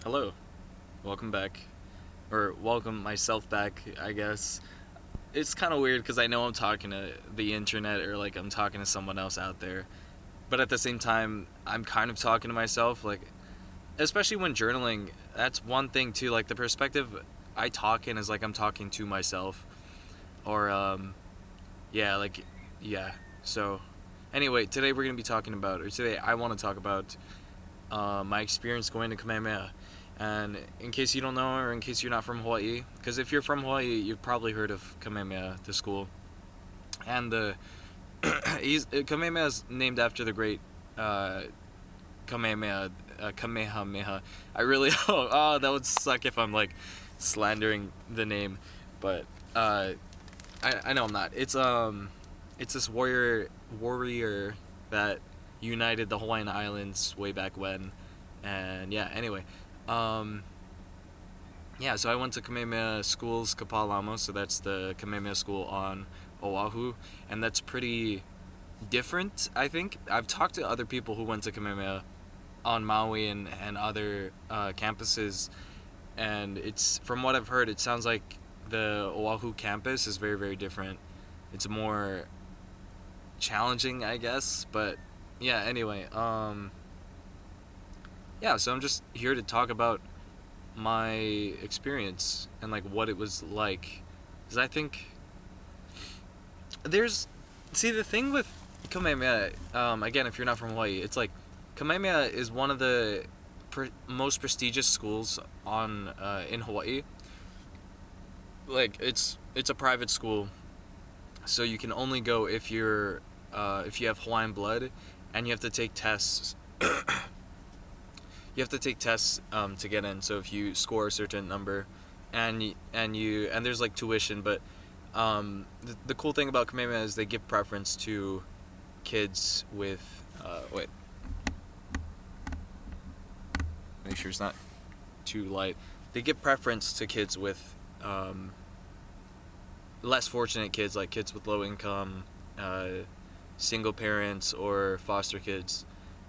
Hello, welcome back, or welcome myself back, I guess. It's kind of weird because I know I'm talking to the internet or like I'm talking to someone else out there, but at the same time, I'm kind of talking to myself. Like, especially when journaling, that's one thing too. Like, the perspective I talk in is like I'm talking to myself, or, yeah, like, yeah. So, anyway, today we're gonna be talking about, or today I want to talk about my experience going to Kamehameha. And in case you don't know, or in case you're not from Hawaii, because if you're from Hawaii, you've probably heard of Kamehameha, the school. And Kamehameha is named after the great uh, Kamehameha. I really that would suck if I'm like slandering the name, but I know I'm not. It's this warrior that united the Hawaiian Islands way back when, and yeah. Anyway, um, yeah. So I went to Kamehameha Schools Kapalamo, so that's the Kamehameha school on Oahu, and that's pretty different. I think I've talked to other people who went to Kamehameha on Maui and other campuses, and it's from what I've heard, it sounds like the Oahu campus is very different. It's more challenging, I guess. But yeah, anyway, yeah. So I'm just here to talk about my experience and like what it was like, because I think there's see the thing with Kamehameha. Again, if you're not from Hawaii, it's like Kamehameha is one of the most prestigious schools on in Hawaii. Like it's a private school, so you can only go if you have Hawaiian blood, and you have to take tests. You have to take tests to get in. So if you score a certain number, and there's like tuition, but the cool thing about Kamehameha is they give preference to kids with wait, make sure it's not too light. They give preference to kids with less fortunate kids, like kids with low income, single parents, or foster kids.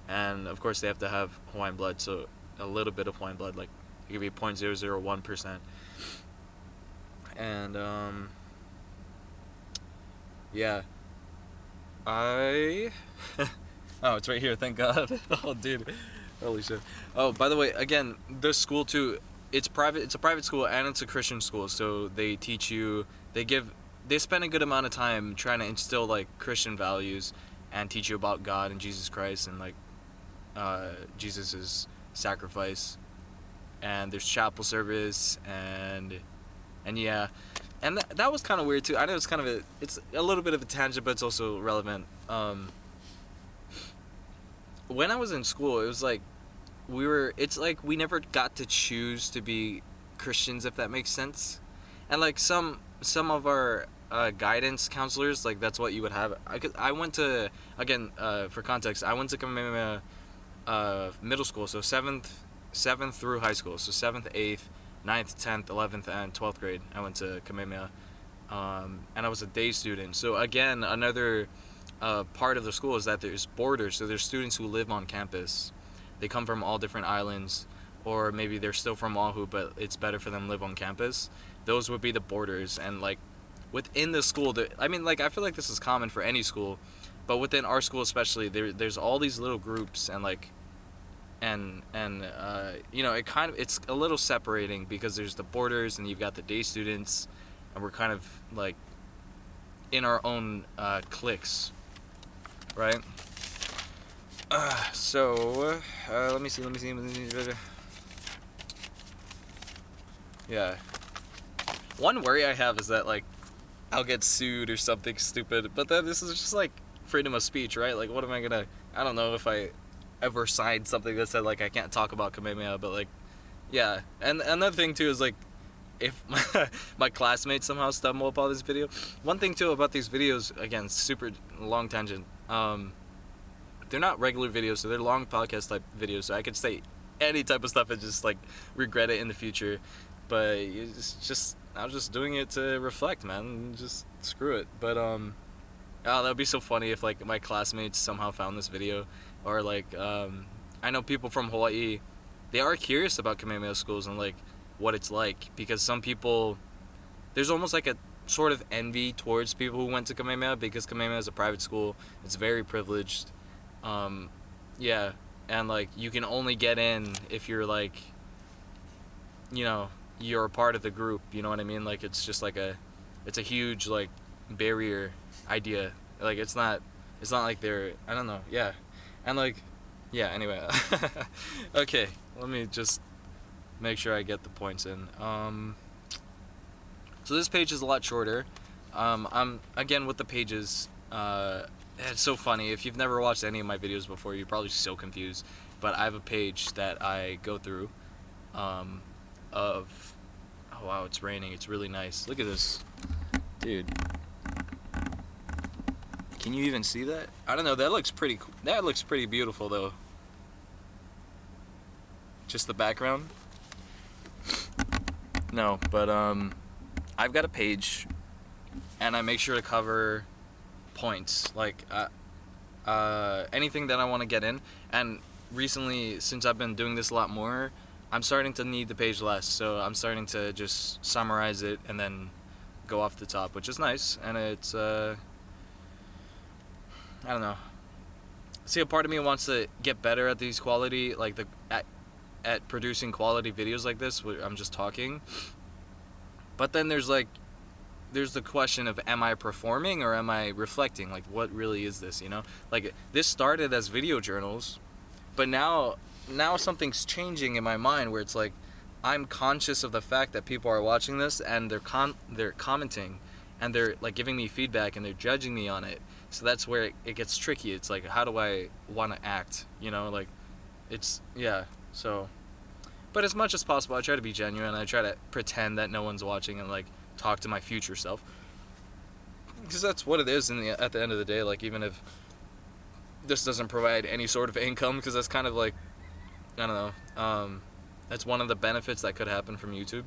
And of course, they have to have Hawaiian blood, so a little bit of Hawaiian blood, like it could be 0.001%. And yeah, I oh, it's right here. Thank God. Oh, dude, holy shit. Oh, by the way, again, this school too. It's private. It's a private school and it's a Christian school. So they teach you. They spend a good amount of time trying to instill like Christian values and teach you about God and Jesus Christ and like Jesus's sacrifice. And there's chapel service and yeah, and that was kind of weird too. I know it's a little bit of a tangent, but it's also relevant. When I was in school, it was like it's like we never got to choose to be Christians, if that makes sense. And like some of our guidance counselors, like that's what you would have. I went to, again, for context, I went to Kamehameha middle school, so seventh through high school, so seventh, eighth, 9th, 10th, 11th, and 12th grade. I went to Kamehameha, and I was a day student. So again, another part of the school is that there's boarders, so there's students who live on campus. They come from all different islands, or maybe they're still from Oahu, but it's better for them to live on campus. Those would be the boarders, and like within the school, I mean, like I feel like this is common for any school, but within our school especially, there's all these little groups, and like you know, it's a little separating because there's the boarders and you've got the day students, and we're kind of like in our own cliques, right? Let me see. Yeah. One worry I have is that like I'll get sued or something stupid, but then this is just like freedom of speech, right? Like, what am I gonna? I don't know if I ever signed something that said like I can't talk about Kamehameha, but like, yeah. And another thing too is like, if my classmates somehow stumble upon this video. One thing too about these videos, again, super long tangent. They're not regular videos, so they're long podcast type videos. So I could say any type of stuff and just like regret it in the future. But I was just doing it to reflect, man. Just screw it. But oh, that would be so funny if like my classmates somehow found this video, or like I know people from Hawaii they are curious about Kamehameha schools and like what it's like, because some people, there's almost like a sort of envy towards people who went to Kamehameha, because Kamehameha is a private school. It's very privileged. Um, yeah, and like you can only get in if you're like, you know, you're a part of the group. You know what I mean? Like it's just like it's a huge like barrier idea. Like it's not like they're, I don't know. Yeah, and like, yeah. Anyway, okay. Let me just make sure I get the points in. So this page is a lot shorter. I'm again with the pages. It's so funny. If you've never watched any of my videos before, you're probably so confused. But I have a page that I go through. Of, oh wow, it's raining. It's really nice. Look at this, dude. Can you even see that? I don't know. That looks pretty. That looks pretty beautiful though. Just the background. No, but I've got a page, and I make sure to cover points, like anything that I want to get in. And recently, since I've been doing this a lot more, I'm starting to need the page less, so I'm starting to just summarize it and then go off the top, which is nice. And it's I don't know. See, a part of me wants to get better at these quality, like at producing quality videos like this where I'm just talking. But then there's the question of, am I performing or am I reflecting? Like, what really is this, you know? Like, this started as video journals, but now something's changing in my mind where it's like, I'm conscious of the fact that people are watching this and they're commenting and they're like giving me feedback and they're judging me on it. So that's where it gets tricky. It's like, how do I want to act, you know? Like, it's, yeah, so. But as much as possible, I try to be genuine. I try to pretend that no one's watching and like talk to my future self, because that's what it is at the end of the day. Like, even if this doesn't provide any sort of income, because that's kind of like, I don't know, that's one of the benefits that could happen from YouTube.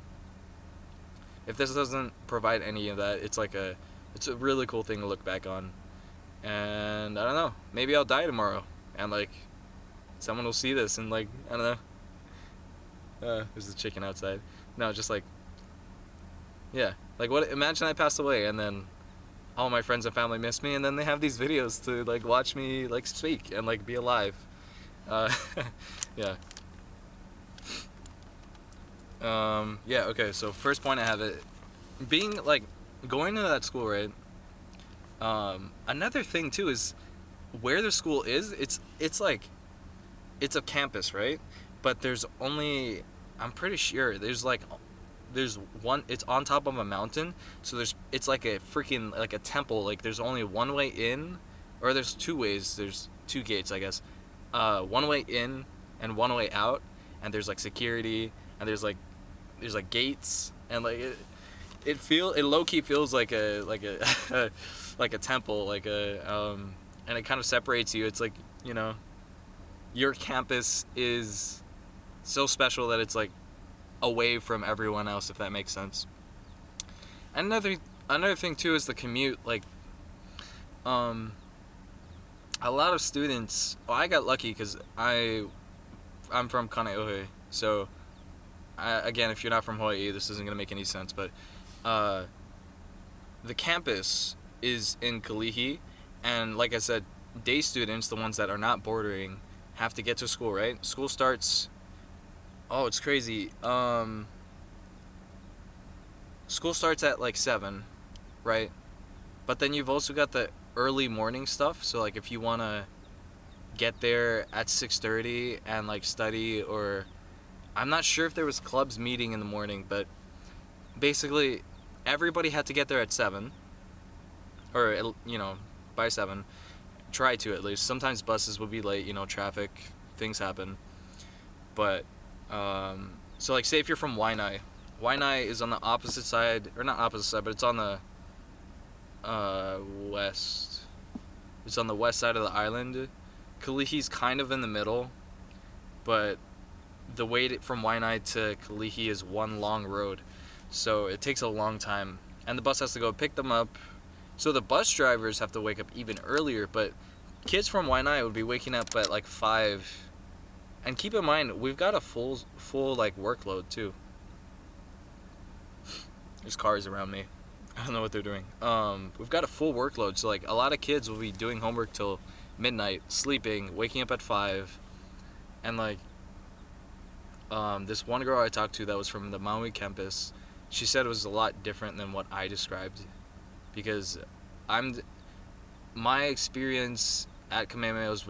If this doesn't provide any of that, it's a really cool thing to look back on. And I don't know, maybe I'll die tomorrow and like someone will see this and like, I don't know, there's a chicken outside. No, just like, yeah, like what, imagine I passed away and then all my friends and family miss me, and then they have these videos to like watch me like speak and like be alive. Yeah. Yeah, okay, so first point I have it being like going to that school, right? Another thing too is where the school is. It's like, it's a campus, right? But there's only, I'm pretty sure there's one, it's on top of a mountain, so it's like a freaking, like a temple. Like there's only one way in, or there's two ways, there's two gates, I guess. One way in and one way out, and there's like security, and there's like gates, and like it low-key feels like a like a temple, like a and it kind of separates you. It's like, you know, your campus is so special that it's like away from everyone else, if that makes sense. And another thing too is the commute. Like a lot of students, well, I got lucky because I'm from Kaneohe, so again, if you're not from Hawaii, this isn't gonna make any sense, but the campus is in Kalihi, and like I said, day students, the ones that are not bordering, have to get to school, right? School starts, oh, it's crazy. School starts at like 7, right? But then you've also got the early morning stuff. So like if you want to get there at 6:30 and like study, or I'm not sure if there was clubs meeting in the morning, but basically everybody had to get there at 7, or, you know, by 7. Try to, at least. Sometimes buses would be late, you know, traffic, things happen. But so like say if you're from Waianae is on the opposite side, or not opposite side, but it's on the west. It's on the west side of the island. Kalihi's kind of in the middle, but the way from Waianae to Kalihi is one long road, so it takes a long time, and the bus has to go pick them up. So the bus drivers have to wake up even earlier, but kids from Waianae would be waking up at like 5 And keep in mind, we've got a full like workload too. There's cars around me. I don't know what they're doing. We've got a full workload, so like a lot of kids will be doing homework till midnight, sleeping, waking up at 5, and like this one girl I talked to that was from the Maui campus, she said it was a lot different than what I described, because I'm my experience at Kamehameha was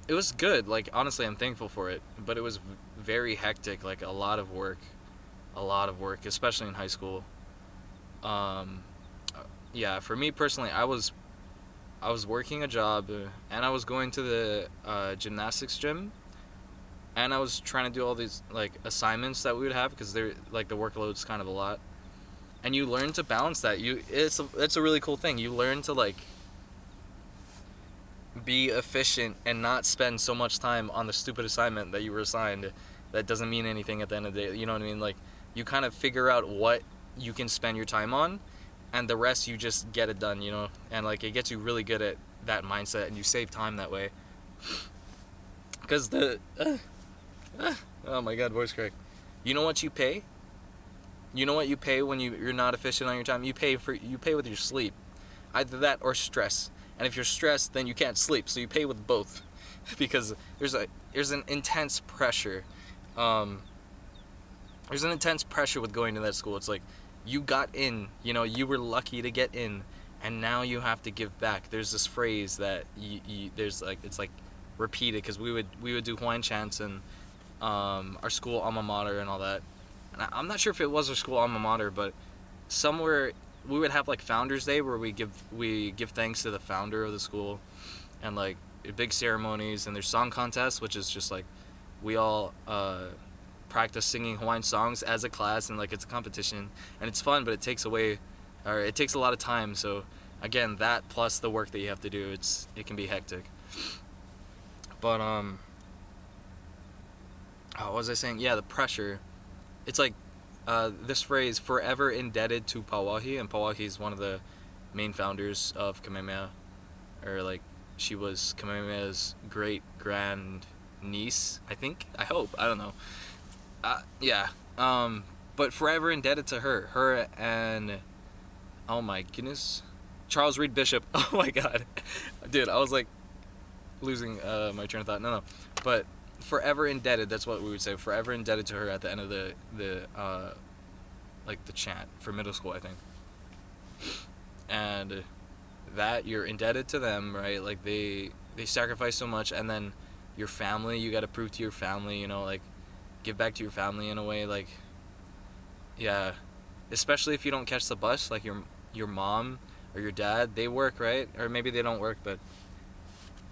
it was good. Like honestly, I'm thankful for it, but it was very hectic. Like a lot of work, especially in high school. Um, yeah, for me personally, I was working a job, and I was going to the gymnastics gym, and I was trying to do all these like assignments that we would have because they're like the workload's kind of a lot, and you learn to balance that. It's a really cool thing. You learn to like be efficient and not spend so much time on the stupid assignment that you were assigned that doesn't mean anything at the end of the day. You know what I mean? Like you kind of figure out what you can spend your time on, and the rest you just get it done, you know? And like it gets you really good at that mindset, and you save time that way. Because oh my god, voice crack. You know what you pay? You know what you pay when you're not efficient on your time? You pay with your sleep. Either that or stress. And if you're stressed, then you can't sleep, so you pay with both. Because there's an intense pressure. There's an intense pressure with going to that school. It's like you got in, you know, you were lucky to get in, and now you have to give back. There's this phrase that there's like, it's like repeated, because we would do Hawaiian chants and our school alma mater and all that. And I'm not sure if it was our school alma mater, but somewhere we would have like Founders Day where we give thanks to the founder of the school, and like big ceremonies, and there's song contests, which is just like we all practice singing Hawaiian songs as a class, and like it's a competition, and it's fun, but it takes a lot of time. So again, that plus the work that you have to do, it can be hectic. But what was I saying? Yeah, the pressure. It's like this phrase, forever indebted to Pauahi, and Pauahi is one of the main founders of Kamehameha, or like she was Kamehameha's great grand niece, I hope, I don't know. Yeah. But forever indebted to her and oh my goodness, Charles Reed Bishop. Oh my god, dude, I was like losing my train of thought. No, but forever indebted. That's what we would say. Forever indebted to her at the end of the like the chant for middle school, I think. And that you're indebted to them, right? Like they sacrifice so much, and then your family, you got to prove to your family, you know, like give back to your family in a way, like yeah, especially if you don't catch the bus, like your mom or your dad, they work, right? Or maybe they don't work, but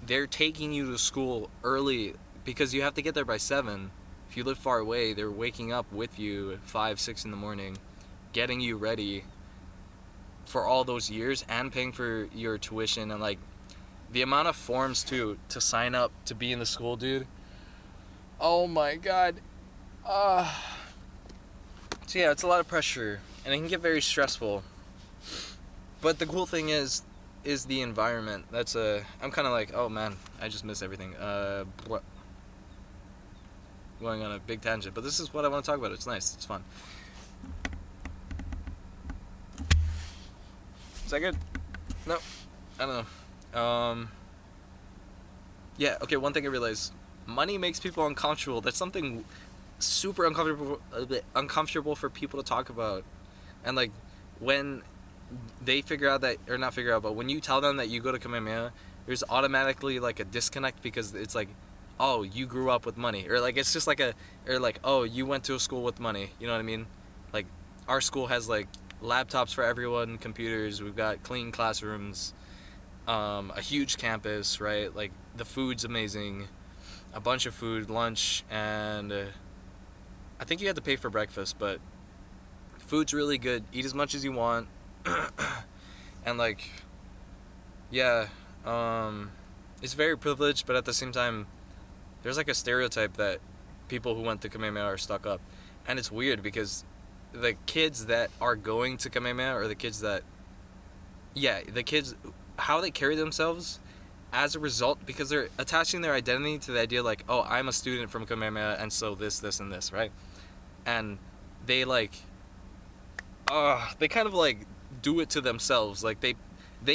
they're taking you to school early because you have to get there by 7. If you live far away, they're waking up with you at 5, 6 in the morning, getting you ready for all those years and paying for your tuition, and like the amount of forms to sign up to be in the school, dude. Oh my god. So yeah, it's a lot of pressure, and it can get very stressful. But the cool thing is the environment. I'm kind of like, oh man, I just miss everything. Going on a big tangent, but this is what I want to talk about. It's nice. It's fun. Is that good? No, I don't know. Yeah. Okay. One thing I realized: money makes people uncomfortable. That's something super uncomfortable for people to talk about. And like when they figure out that, or not figure out, but when you tell them that you go to Kamehameha, there's automatically like a disconnect, because it's like, oh, you grew up with money, or like it's just like or like, oh, you went to a school with money. You know what I mean? Like our school has like laptops for everyone, computers, we've got clean classrooms, a huge campus, right? Like the food's amazing, a bunch of food, lunch, and I think you had to pay for breakfast, but food's really good. Eat as much as you want. And like, yeah, it's very privileged, but at the same time, there's like a stereotype that people who went to Kamehameha are stuck up, and it's weird because the kids that are going to Kamehameha, or the kids, how they carry themselves, as a result, because they're attaching their identity to the idea like, oh, I'm a student from Kamehameha, and so this and this, right? And they like they kind of like do it to themselves. Like they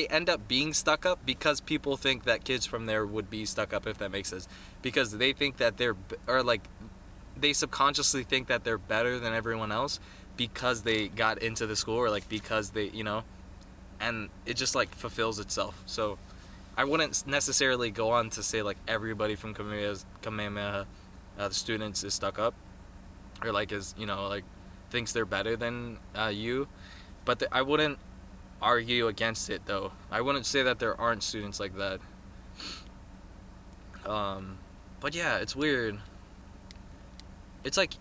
end up being stuck up because people think that kids from there would be stuck up, if that makes sense, because they think that or like they subconsciously think that they're better than everyone else because they got into the school, or like because they, and it just like fulfills itself. So I wouldn't necessarily go on to say like everybody from Kamehameha, the students, is stuck up, or like is, like thinks they're better than you, but I wouldn't argue against it though. I wouldn't say that there aren't students like that. But yeah, it's weird. It's like,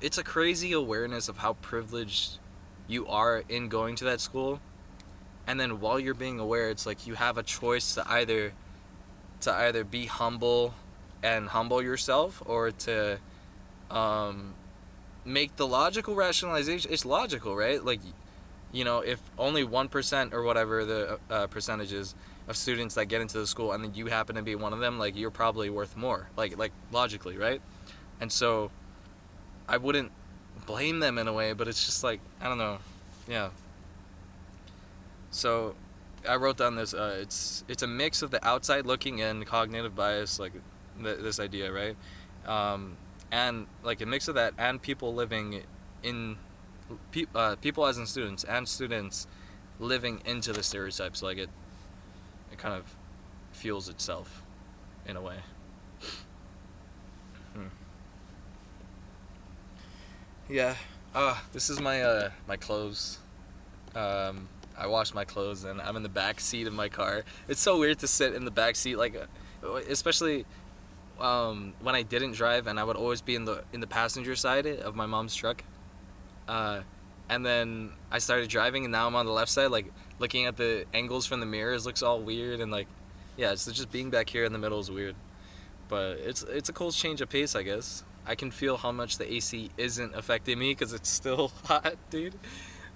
it's a crazy awareness of how privileged you are in going to that school, and then while you're being aware, it's like you have a choice to either be humble and humble yourself, or to make the logical rationalization. It's logical, right? Like, if only 1% or whatever the percentage is of students that get into the school, and then you happen to be one of them, like, you're probably worth more, like logically, right? And so I wouldn't blame them in a way, but it's just like, I don't know. Yeah. So I wrote down this, it's a mix of the outside looking in, cognitive bias, like this idea, right? And like a mix of that and people living in, people as in students, and students living into the stereotypes. Like it kind of fuels itself in a way. Yeah. This is my my clothes. I washed my clothes and I'm in the back seat of my car. It's so weird to sit in the back seat, like, especially when I didn't drive, and I would always be in the passenger side of my mom's truck. And then I started driving, and now I'm on the left side, like looking at the angles from the mirrors looks all weird, and like, yeah, it's just being back here in the middle is weird. But it's a cool change of pace, I guess. I can feel how much the AC isn't affecting me because it's still hot, dude.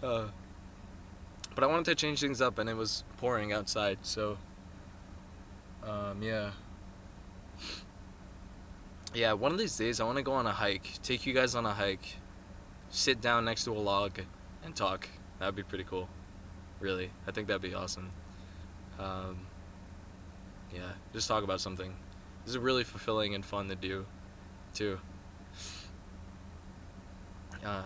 But I wanted to change things up, and it was pouring outside, so yeah. Yeah, one of these days I want to go on a hike, take you guys on a hike, sit down next to a log, and talk. That would be pretty cool. Really, I think that'd be awesome. Yeah, just talk about something. This is really fulfilling and fun to do, too. Yeah.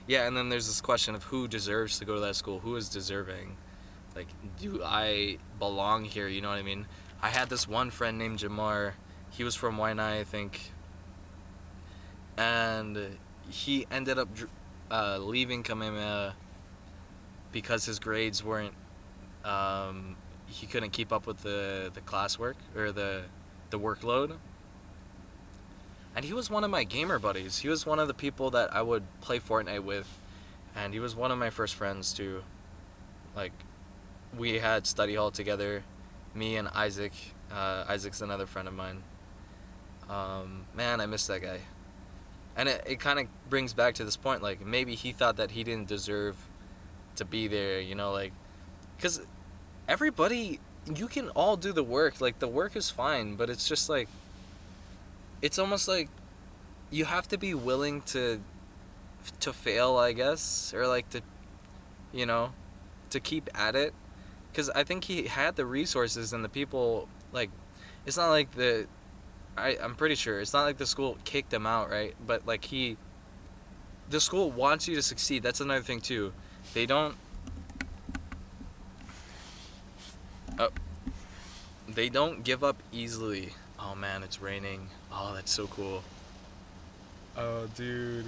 Yeah, and then there's this question of who deserves to go to that school. Who is deserving? Like, do I belong here? You know what I mean? I had this one friend named Jamar. He was from Waianae, I think. And he ended up leaving Kamehameha because his grades weren't, he couldn't keep up with the classwork, or the workload. And he was one of my gamer buddies. He was one of the people that I would play Fortnite with. And he was one of my first friends, too. Like, we had study hall together. Me and Isaac. Isaac's another friend of mine. Man, I miss that guy. And it kind of brings back to this point, like, maybe he thought that he didn't deserve to be there, like, because everybody, you can all do the work. Like, the work is fine, but it's just like, it's almost like you have to be willing to fail, I guess, or like to keep at it, because I think he had the resources and the people. Like, it's not like I'm pretty sure it's not like the school kicked him out, right? But like the school wants you to succeed. That's another thing too. They don't give up easily. Oh man, it's raining. Oh, that's so cool. Oh, dude.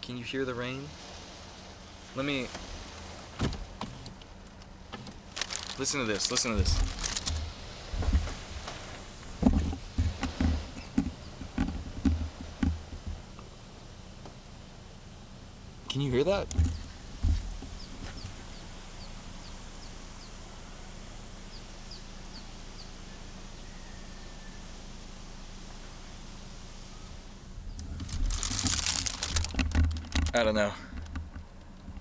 Can you hear the rain? Let me... Listen to this. Can you hear that? I don't know.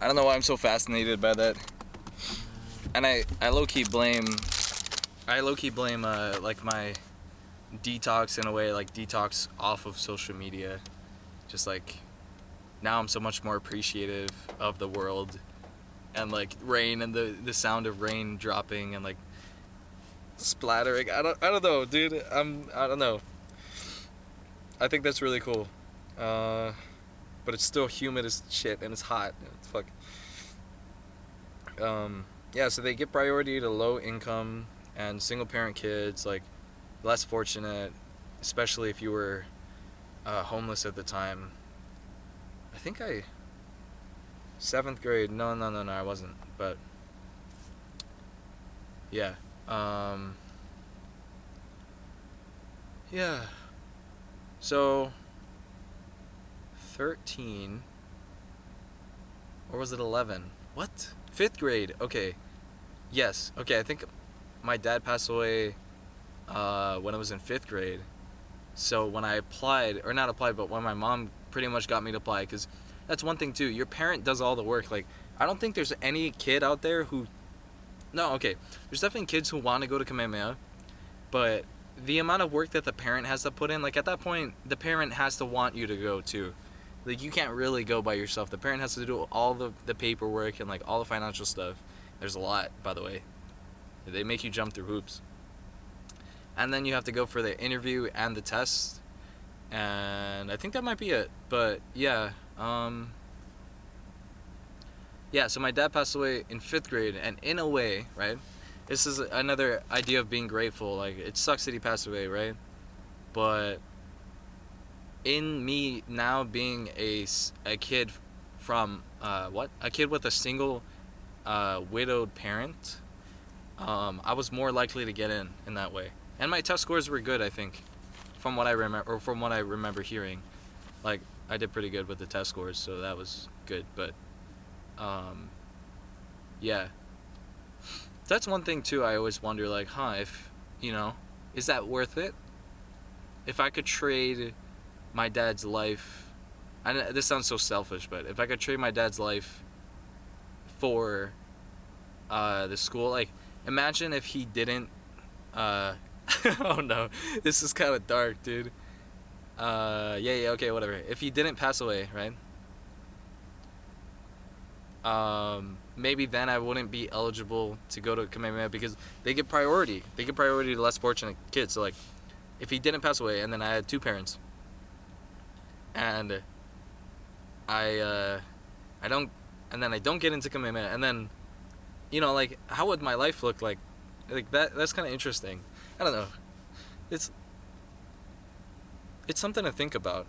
I don't know why I'm so fascinated by that. And I low-key blame like my detox in a way, like detox off of social media. Just like now I'm so much more appreciative of the world and like rain and the sound of rain dropping and like splattering. I don't know, dude. I don't know. I think that's really cool. But it's still humid as shit and it's hot. Fuck. Yeah, so they give priority to low income and single parent kids, like less fortunate, especially if you were homeless at the time. I think I 7th grade. No, I wasn't. But yeah, yeah. So 13, or was it 11? What? 5th grade. Okay. Yes. Okay. I think my dad passed away when I was in 5th grade. So when I applied, or not applied, but when my mom pretty much got me to apply, because that's one thing too. Your parent does all the work. Like, I don't think there's any kid out there who. No, okay. There's definitely kids who want to go to Kamehameha, but the amount of work that the parent has to put in, like at that point, the parent has to want you to go too. Like, you can't really go by yourself. The parent has to do all the paperwork and like all the financial stuff. There's a lot, by the way. They make you jump through hoops. And then you have to go for the interview and the test. And I think that might be it. But yeah, yeah, so my dad passed away in 5th grade, and in a way, right? This is another idea of being grateful. Like, it sucks that he passed away, right? But in me now being a kid from a kid with a single widowed parent, I was more likely to get in that way. And my test scores were good, I think, from what I remember hearing. Like, I did pretty good with the test scores, so that was good. But yeah, that's one thing too. I always wonder, like, if is that worth it? If I could trade my dad's life, I know this sounds so selfish, but if I could trade my dad's life for the school, like, imagine if he didn't oh no, this is kind of dark, dude. Yeah, okay, whatever. If he didn't pass away, right? Maybe then I wouldn't be eligible to go to Kamehameha, because they give priority. They give priority to less fortunate kids. So like, if he didn't pass away and then I had 2 parents, and I don't, and then I don't get into Kamehameha, and then, like, how would my life look like? Like, that's kind of interesting. I don't know. It's something to think about.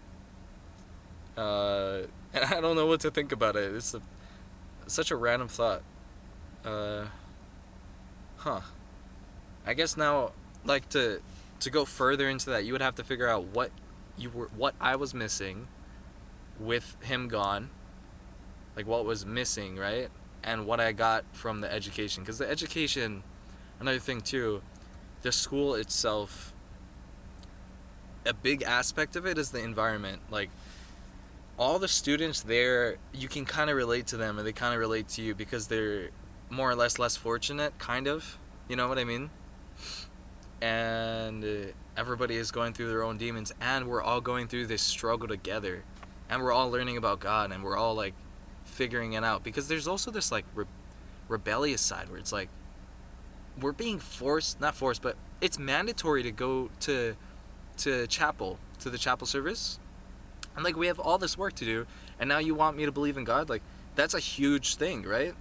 And I don't know what to think about it. It's such a random thought. I guess now, like, to go further into that, you would have to figure out what I was missing with him gone. Like, what was missing, right? And what I got from the education. Because the education, another thing too, the school itself, a big aspect of it is the environment. Like, all the students there, you can kind of relate to them, and they kind of relate to you because they're more or less fortunate, kind of. You know what I mean? And everybody is going through their own demons, and we're all going through this struggle together, and we're all learning about God, and we're all like figuring it out. Because there's also this like rebellious side where it's like we're being not forced, but it's mandatory to go to chapel, to the chapel service. And like, we have all this work to do, and now you want me to believe in God? Like, that's a huge thing, right?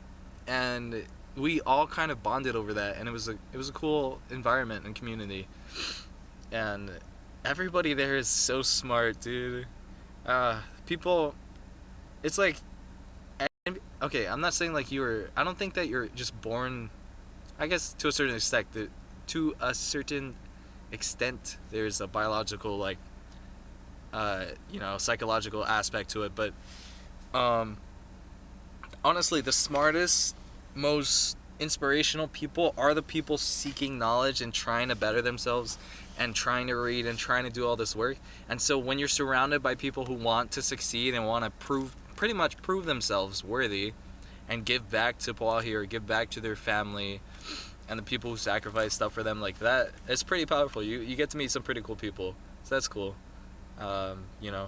And we all kind of bonded over that, and it was a cool environment and community. And everybody there is so smart, dude. People, it's like, okay, I'm not saying like I don't think that you're just born, I guess to a certain extent, there's a biological, like, psychological aspect to it, but honestly, the smartest, most inspirational people are the people seeking knowledge and trying to better themselves and trying to read and trying to do all this work. And so when you're surrounded by people who want to succeed and want to pretty much prove themselves worthy, and give back to Pauahi or give back to their family and the people who sacrifice stuff for them like that, it's pretty powerful. You get to meet some pretty cool people, so that's cool. You know,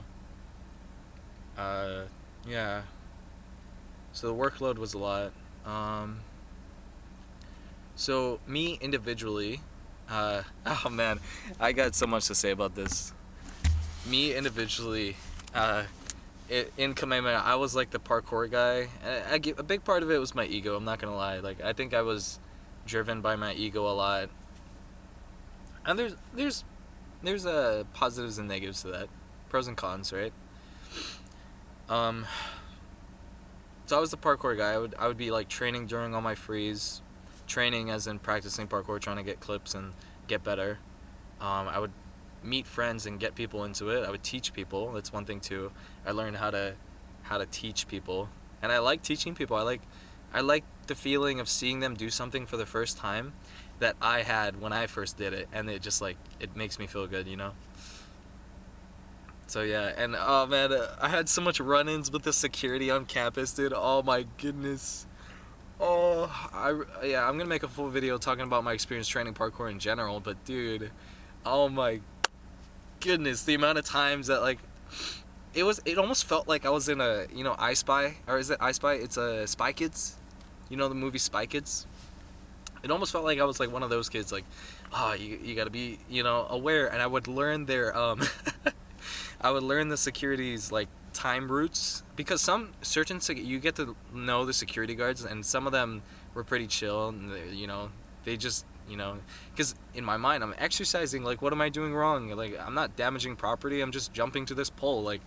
uh, yeah. So the workload was a lot. Um, so me individually, oh man, I got so much to say about this. Me individually, in Kamehameha, I was like the parkour guy. A big part of it was my ego. I'm not gonna lie. Like I think I was driven by my ego a lot. And there's positives and negatives to that, pros and cons, right? Um, so I was the parkour guy. I would be like training during all my frees, training as in practicing parkour, trying to get clips and get better. I would meet friends and get people into it. I would teach people. That's one thing too. I learned how to teach people, and I like teaching people. I like the feeling of seeing them do something for the first time that I had when I first did it, and it just like it makes me feel good, you know. So yeah, and oh man, I had so much run-ins with the security on campus, dude. Oh my goodness. Oh, yeah, I'm gonna make a full video talking about my experience training parkour in general, but dude, oh my goodness, the amount of times that like it almost felt like I was in a, you know, I Spy, or is it I Spy? It's a Spy Kids. You know the movie Spy Kids? It almost felt like I was like one of those kids, like, oh, you gotta be, you know, aware. And I would learn their I would learn the security's like time routes, because some certain you get to know the security guards, and some of them were pretty chill, and you know, they just, you know, because in my mind I'm exercising, like what am I doing wrong? Like I'm not damaging property, I'm just jumping to this pole, like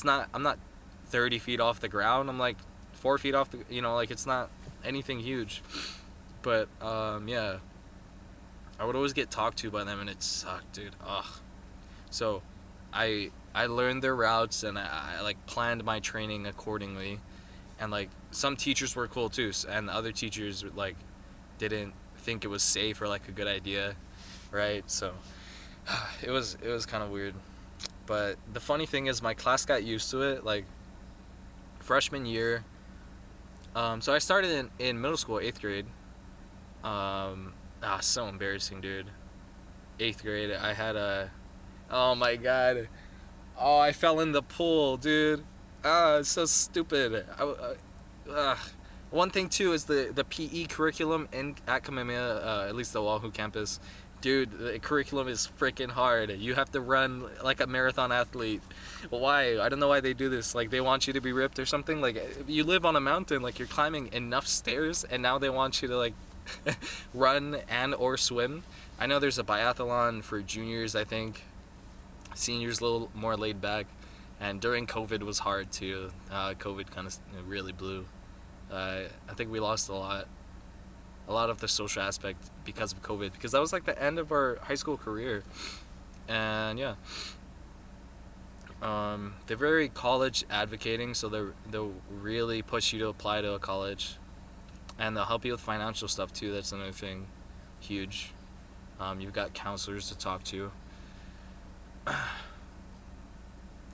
I'm not 30 feet off the ground, I'm like 4 feet off the, you know, like it's not anything huge. But yeah, I would always get talked to by them, and it sucked, dude. Ugh. So I learned their routes, and I like planned my training accordingly, and like some teachers were cool too, and the other teachers like didn't think it was safe or like a good idea, right? So it was kind of weird. But the funny thing is my class got used to it, like freshman year. So I started in middle school, 8th grade. So embarrassing, dude. 8th grade, I had oh my god. Oh, I fell in the pool, dude. It's so stupid. One thing too is the PE curriculum at Kamehameha, at least the Oahu campus. Dude, the curriculum is freaking hard. You have to run like a marathon athlete. Why? I don't know why they do this. Like they want you to be ripped or something. Like you live on a mountain, like you're climbing enough stairs, and now they want you to like run and or swim. I know there's a biathlon for juniors, I think. Seniors a little more laid back, and during COVID was hard too. COVID kind of really blew. I think we lost a lot of the social aspect because of COVID, because that was like the end of our high school career. And yeah, they're very college advocating, so they'll really push you to apply to a college, and they'll help you with financial stuff too. That's another thing, huge. You've got counselors to talk to.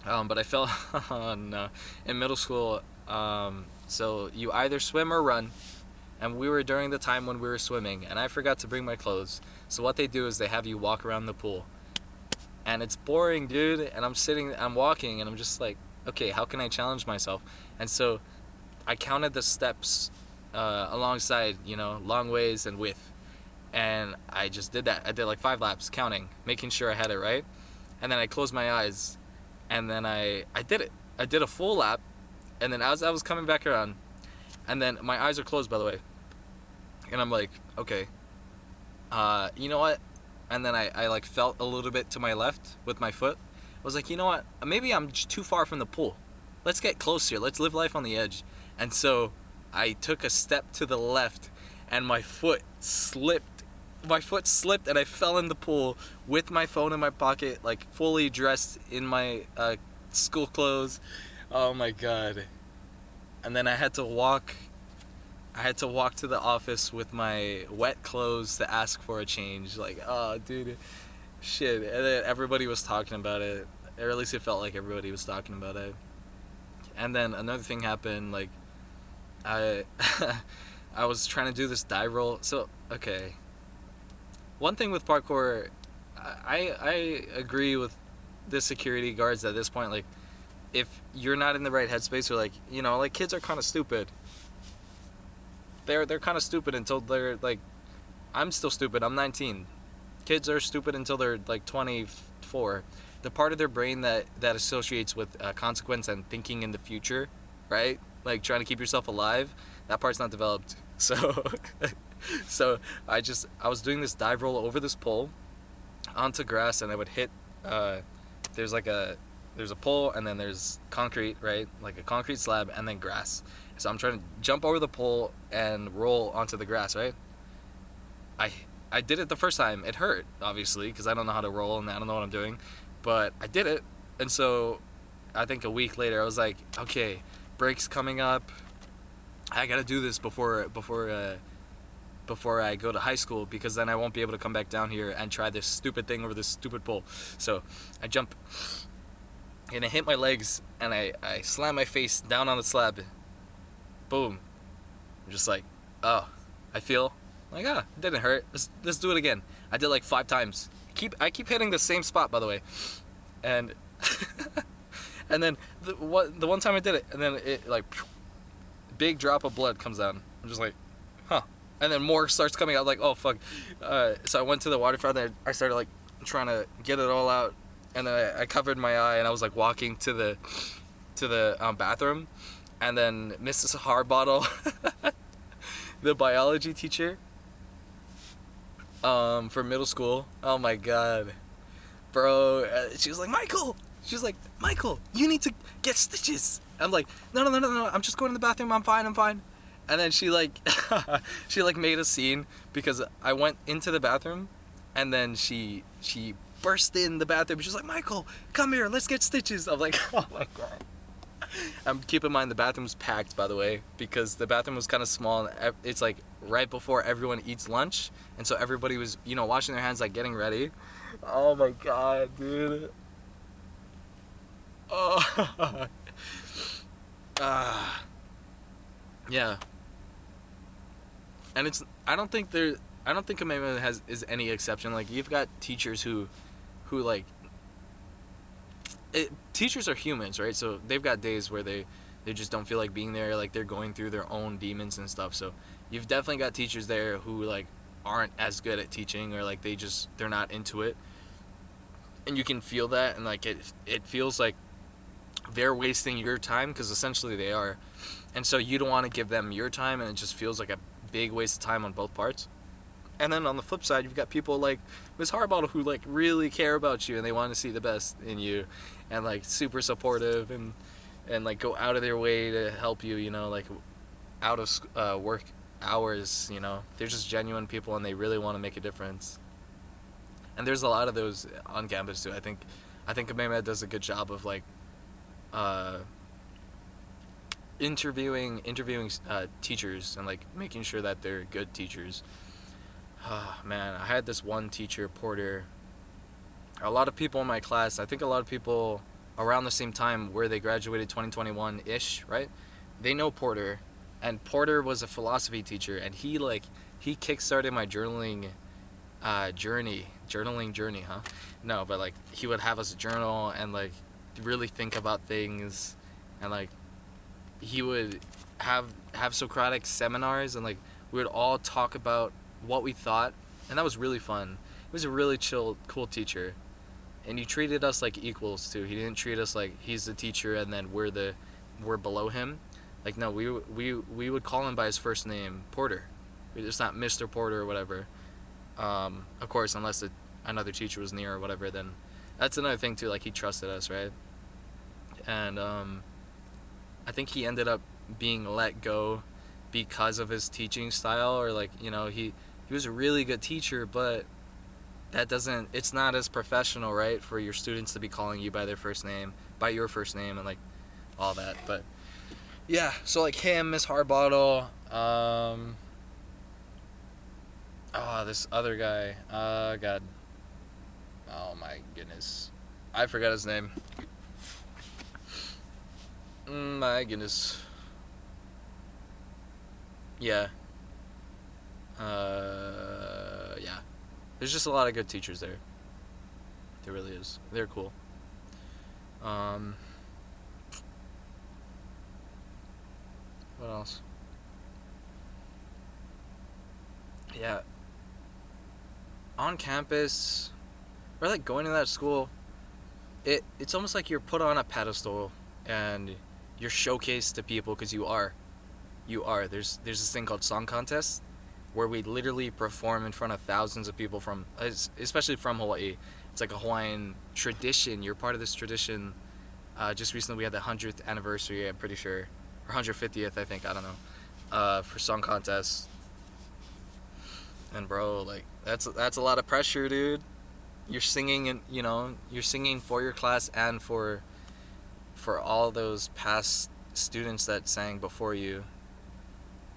But I fell on in middle school. So you either swim or run, and we were during the time when we were swimming, and I forgot to bring my clothes. So what they do is they have you walk around the pool, and it's boring, dude. And I'm walking, and I'm just like, okay, how can I challenge myself? And so I counted the steps alongside, you know, long ways and width, and I just did that. I did like 5 laps, counting, making sure I had it right, and then I closed my eyes, and then I did it. I did a full lap, and then as I was coming back around, and then my eyes are closed, by the way, and I'm like, okay, you know what? And then I like felt a little bit to my left with my foot. I was like, you know what? Maybe I'm just too far from the pool. Let's get close here. Let's live life on the edge. And so I took a step to the left, and my foot slipped. My foot slipped, and I fell in the pool with my phone in my pocket, like fully dressed in my school clothes. Oh my god. And then I had to walk to the office with my wet clothes to ask for a change. Like, oh dude, shit. And then everybody was talking about it, or at least it felt like everybody was talking about it. And then another thing happened, like I I was trying to do this dive roll. So okay, one thing with parkour, I agree with the security guards at this point. Like, if you're not in the right headspace, or like, you know, like, kids are kind of stupid. They're kind of stupid until they're like, I'm still stupid. I'm 19. Kids are stupid until they're like 24. The part of their brain that associates with consequence and thinking in the future, right? Like trying to keep yourself alive, that part's not developed. So, so I was doing this dive roll over this pole onto grass, and I would hit. There's like there's a pole, and then there's concrete, right? Like a concrete slab, and then grass. So I'm trying to jump over the pole and roll onto the grass, right? I I did it the first time. It hurt, obviously, because I don't know how to roll and I don't know what I'm doing, but I did it. And so I think a week later, I was like, okay, break's coming up. I gotta do this before I go to high school, because then I won't be able to come back down here and try this stupid thing over this stupid pole. So I jump and I hit my legs, and I slam my face down on the slab. Boom. I'm just like, oh, I feel like, it didn't hurt. Let's do it again. I did like 5 times. I keep hitting the same spot, by the way, and and then the one time I did it, and then it like big drop of blood comes down. I'm just like, huh. And then more starts coming out. Like, oh fuck. So I went to the water fountain. I started like trying to get it all out, and then I covered my eye, and I was like walking to the bathroom, and then Mrs. Harbottle, the biology teacher, for middle school. Oh my god, bro. She was like, Michael. She was like, Michael, you need to get stitches. I'm like, no. I'm just going to the bathroom. I'm fine. And then she like, she like made a scene because I went into the bathroom, and then she burst in the bathroom. She's like, Michael, come here. Let's get stitches. I'm like, oh my god. Keep in mind the bathroom's packed, by the way, because the bathroom was kind of small, and it's like right before everyone eats lunch, and so everybody was, you know, washing their hands, like getting ready. Oh my god, dude. Oh. Yeah. And I don't think Kamehameha is any exception. Like, you've got teachers who like, teachers are humans, right? So they've got days where they just don't feel like being there, like they're going through their own demons and stuff. So you've definitely got teachers there who like aren't as good at teaching, or like they're not into it, and you can feel that, and like it feels like they're wasting your time, because essentially they are, and so you don't want to give them your time, and it just feels like a big waste of time on both parts. And then on the flip side, you've got people like Ms. Harbottle who like really care about you, and they want to see the best in you, and like super supportive, and like go out of their way to help you, you know, like out of work hours, you know. They're just genuine people, and they really want to make a difference. And there's a lot of those on campus too. I think Kamehameha does a good job of like interviewing teachers, and like making sure that they're good teachers. Oh, man, I had this one teacher, Porter. A lot of people in my class, I think a lot of people around the same time where they graduated 2021-ish, right? They know Porter. And Porter was a philosophy teacher, and he kickstarted my journaling journey, huh? No, but like he would have us journal and like really think about things, and like he would have Socratic seminars, and like we would all talk about what we thought, and that was really fun. He was a really chill, cool teacher, and he treated us like equals too. He didn't treat us like he's the teacher and then we're below him. Like, no, we would call him by his first name, Porter. It's not Mr. Porter or whatever. Of course, unless another teacher was near or whatever, then that's another thing too. Like, he trusted us, right? And I think he ended up being let go because of his teaching style, or like, you know, he was a really good teacher, but it's not as professional, right, for your students to be calling you by your first name, and like all that. But yeah, so like him, Miss Harbottle, this other guy, god, oh my goodness, I forgot his name. My goodness. Yeah. Yeah. There's just a lot of good teachers there. There really is. They're cool. Um, what else? Yeah. On campus, or like going to that school, it's almost like you're put on a pedestal and you're showcased to people because you are. There's this thing called song contest where we literally perform in front of thousands of people from, especially from Hawaii. It's like a Hawaiian tradition. You're part of this tradition. Just recently we had the 100th anniversary, I'm pretty sure, or 150th, I think. I don't know. For song contests. And bro, like that's a lot of pressure, dude. You're singing, and you're singing for your class and for all those past students that sang before you,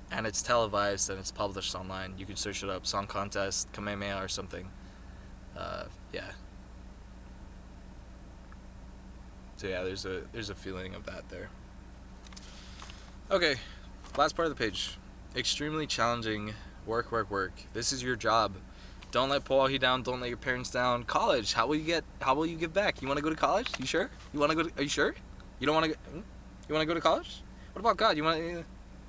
and it's televised and it's published online. You can search it up, song contest Kamehameha or something. Yeah. So yeah, there's a feeling of that there. Okay, last part of the page. Extremely challenging. Work, work, work. This is your job. Don't let Pauahi down. Don't let your parents down. College. How will you give back? You want to go to college? You sure? Are you sure? You don't want to? You want to go to college? What about God? You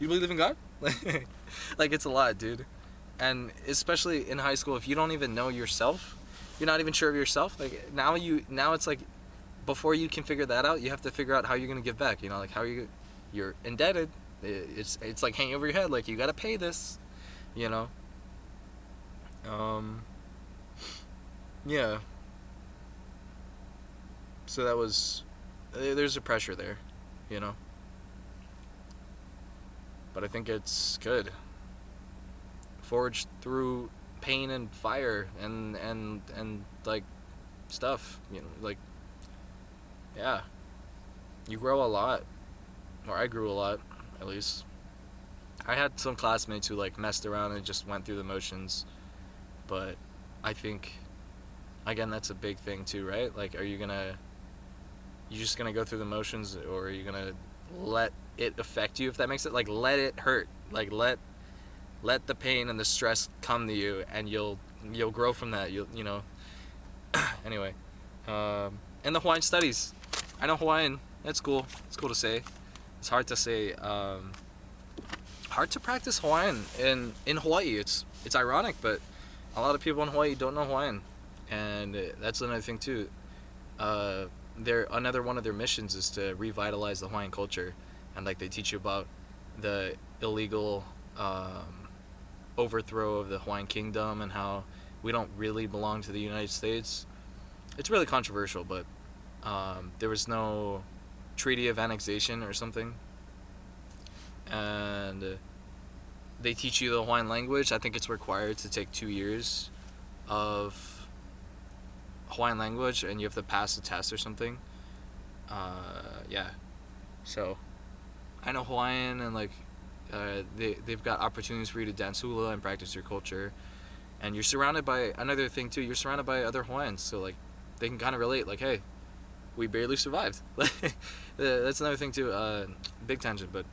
believe in God? Like it's a lot, dude. And especially in high school, if you don't even know yourself, you're not even sure of yourself. Like now it's like, before you can figure that out, you have to figure out how you're gonna give back. Like how you're indebted. It's like hanging over your head. Like you gotta pay this. You know. Yeah. So there's a pressure there, you know. But I think it's good. Forged through pain and fire and like stuff, like yeah. You grow a lot, or I grew a lot, at least. I had some classmates who like messed around and just went through the motions, but I think, again, that's a big thing too, right? Like, you just gonna go through the motions, or are you gonna let it affect you, if that makes it, like, let it hurt, like, let the pain and the stress come to you, and you'll grow from that. Anyway, and the Hawaiian studies. I know Hawaiian. That's cool. It's cool to say. It's hard to say. Hard to practice Hawaiian in Hawaii. It's ironic, but a lot of people in Hawaii don't know Hawaiian, and that's another thing too. Another one of their missions is to revitalize the Hawaiian culture, and like they teach you about the illegal overthrow of the Hawaiian kingdom and how we don't really belong to the United States. It's really controversial, but there was no treaty of annexation or something, and they teach you the Hawaiian language. I think it's required to take 2 years of Hawaiian language, and you have to pass a test or something. Yeah. So, I know Hawaiian, and like, they've got opportunities for you to dance hula and practice your culture, and you're surrounded by, another thing too, you're surrounded by other Hawaiians, so like, they can kind of relate, like, hey, we barely survived. That's another thing too, big tangent, but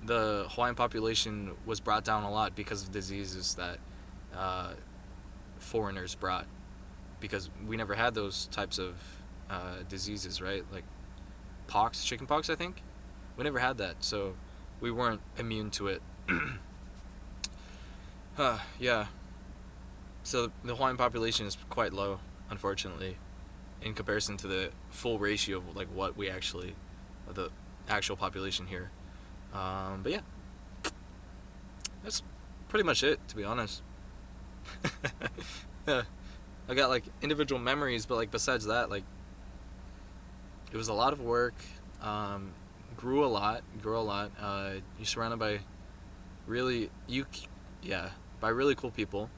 the Hawaiian population was brought down a lot because of diseases that foreigners brought, because we never had those types of diseases, right? Like chicken pox, I think. We never had that, so we weren't immune to it. Yeah. So the Hawaiian population is quite low, unfortunately, in comparison to the full ratio of like the actual population here. But yeah, that's pretty much it, to be honest. Yeah, I got like individual memories, but like besides that, like it was a lot of work. Grew a lot. You're surrounded by by really cool people.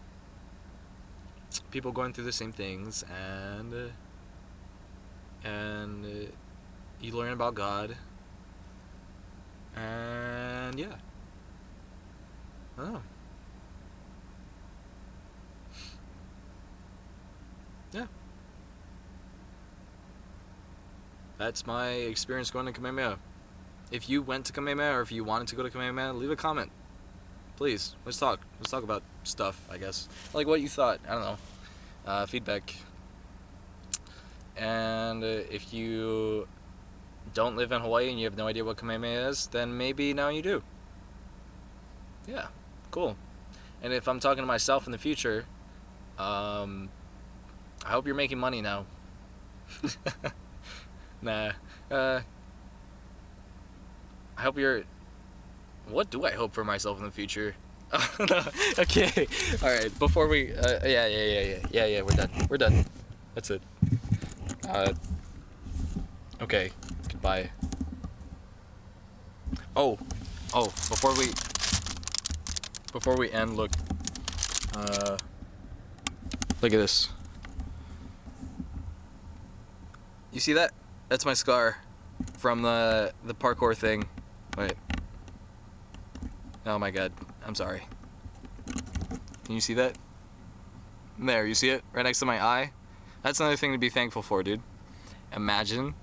People going through the same things, and you learn about God. And yeah, I don't know. Yeah, that's my experience going to Kamehameha. If you went to Kamehameha or if you wanted to go to Kamehameha, leave a comment. Please, let's talk. Let's talk about stuff, I guess. Like what you thought. I don't know. Feedback. And if you don't live in Hawaii and you have no idea what Kamehameha is, then maybe now you do. Yeah, cool. And if I'm talking to myself in the future, I hope you're making money now. Nah. I hope you're... What do I hope for myself in the future? No. Okay. All right. Before we... Yeah. We're done. That's it. Okay. Goodbye. Oh. Before we end, look. Look at this. You see that? That's my scar from the parkour thing. Wait. Oh my god. I'm sorry. Can you see that? There, you see it? Right next to my eye? That's another thing to be thankful for, dude. Imagine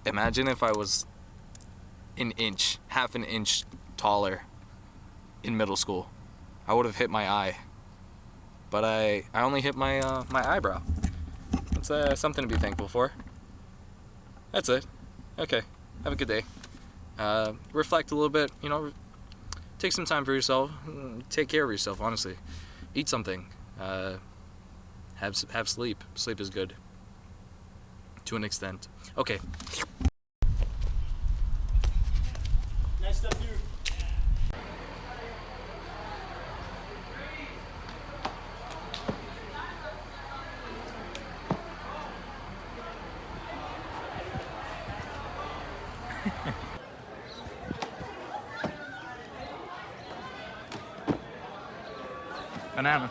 if I was half an inch taller in middle school. I would have hit my eye. But I only hit my eyebrow. That's something to be thankful for. That's it. Okay. Have a good day. Reflect a little bit, you know, take some time for yourself. Take care of yourself, honestly. Eat something. Have sleep. Sleep is good. To an extent. Okay. Nice stuff, dude. Banana.